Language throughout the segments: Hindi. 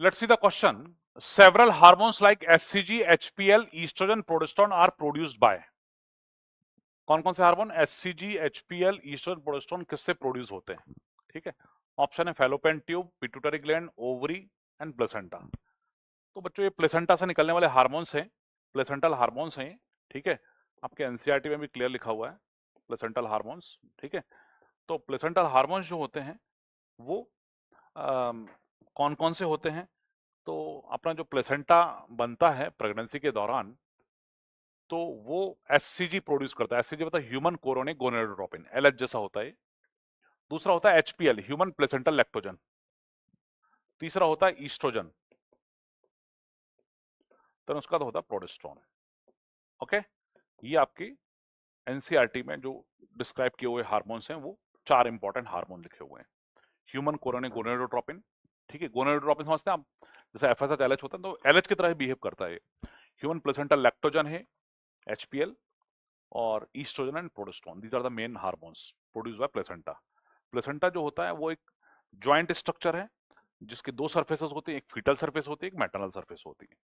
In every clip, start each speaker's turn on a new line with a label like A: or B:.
A: Let's see the question. Several hormones like HCG, HPL, estrogen, progesterone are produced by. कौन कौन से hormone? HCG, HPL, estrogen, progesterone किससे प्रोड्यूस होते हैं? ठीक है, ऑप्शन है fallopian tube, pituitary gland, ovary and placenta. तो बच्चों ये प्लेसेंटा से निकलने वाले हार्मोन्स हैं, प्लेसेंटल हार्मोन्स हैं। ठीक है, आपके एनसीईआरटी में भी क्लियर लिखा हुआ है प्लेसेंटल हार्मोन्स। ठीक है, तो प्लेसेंटल हार्मोन्स जो होते हैं वो कौन कौन से होते हैं? तो अपना जो प्लेसेंटा बनता है प्रेगनेंसी के दौरान, तो वो एचसीजी प्रोड्यूस करता है। एचसीजी मतलब ह्यूमन कोरोनिक गोनेडोट्रोपिन, एलएच जैसा होता है। दूसरा होता है एचपीएल, ह्यूमन प्लेसेंटल लैक्टोजन। तीसरा होता है ईस्ट्रोजन। तो उसका तो होता है प्रोजेस्टेरोन। ओके, ये आपकी एनसीईआरटी में जो डिस्क्राइब किए हुए हार्मोन्स हैं वो 4 इंपॉर्टेंट हार्मोन लिखे हुए हैं। ह्यूमन कोरोनिक गोनेडोट्रोपिन, ठीक है, गोनेडोट्रोपिन समझते हैं आप, जैसे एफएसएच एलएच होता है तो एलएच की तरह ही बिहेव करता है। ह्यूमन प्लेसेंटल लैक्टोजन है एचपीएल, और estrogen and progesterone, these are the main hormones produce by placenta. Placenta जो होता है वो एक ज्वाइंट स्ट्रक्चर है जिसके 2 सरफेसेस होते हैं, एक फीटल सरफेस होती है, एक मैटरनल सरफेस होती है।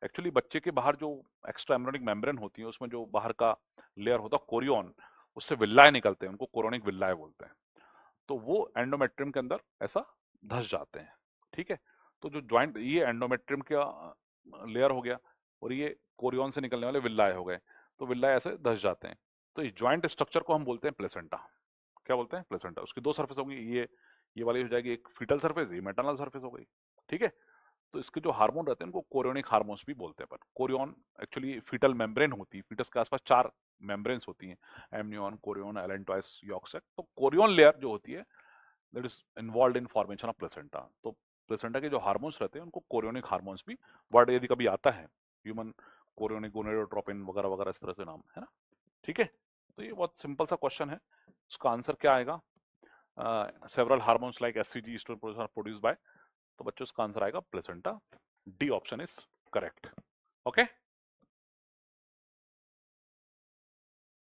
A: एक्चुअली बच्चे के बाहर जो एक्स्ट्रा एम्ब्रियोनिक मेम्ब्रेन होती है उसमें जो बाहर का लेयर होता है कोरियन, उससे विल्लाए निकलते हैं, उनको कोरोनिक विल्लाए बोलते हैं। तो वो एंडोमेट्रियम के अंदर ऐसा धस जाते हैं। ठीक है, तो जो ज्वाइंट, ये एंडोमेट्रियम का लेयर हो गया और ये कोरियन से निकलने वाले विल्लाए हो गए, तो विल्लाए ऐसे धस जाते हैं। तो इस ज्वाइंट स्ट्रक्चर को हम बोलते हैं प्लेसेंटा। क्या बोलते हैं? प्लेसेंटा। उसकी 2 सरफेस होंगी, ये वाली हो जाएगी एक फीटल सरफेस, ये मैटरनल सरफेस हो गई। ठीक है, तो इसके जो हार्मोन रहते हैं उनको कोरियोनिक हार्मोन्स भी बोलते हैं। पर कोरियन एक्चुअली फीटल मेम्ब्रेन होती है, फीटस के आसपास 4 मेम्ब्रेन्स होती हैं, एमनियन, कोरियन, एलेंटॉइस, यॉक्सेट। तो कोरियन लेयर जो होती है that is involve in formation of placenta. तो प्लेसेंटा के जो हार्मोन्स रहते हैं उनको कोरियोनिक हार्मोन्स भी, वर्ड यदि कभी आता है ह्यूमन कोरियोनिक गोनेडोट्रोपिन वगैरह वगैरह इस तरह से नाम है ना। ठीक है, तो ये बहुत सिंपल सा क्वेश्चन है। उसका आंसर क्या आएगा? Several hormones like HCG estrogen produce by, तो बच्चों इसका आंसर आएगा placenta. D option is correct. Okay.